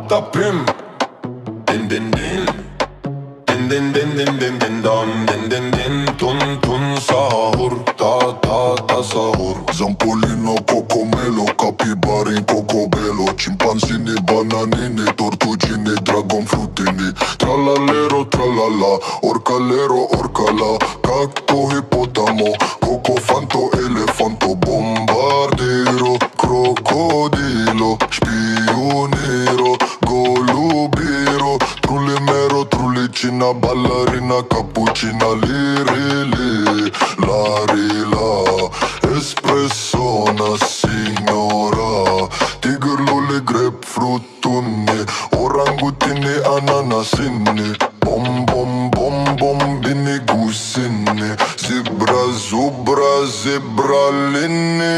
Tapim. Din din din. Din din din din din din dan. Din din din. Tun tun sahur. Ta ta ta sahur. Zampolino, cocomelo, capibari in cocobello, cimpanzini, bananini, tortugini, dragon fruttini. Trallallero, trallala, orcalero, orcala, cacto, ippotamo, cocofanto, elefanto, bombardiro, crocodilo, spionero, golubiro, trullimero, trullicina, ballerina, cappuccina, lirili, larila, espressona, signora, tigurlule, grapefruttuni, orangutini, ananasini, bom bom bom bom, bini gusini, zebra, zubra, zebralini.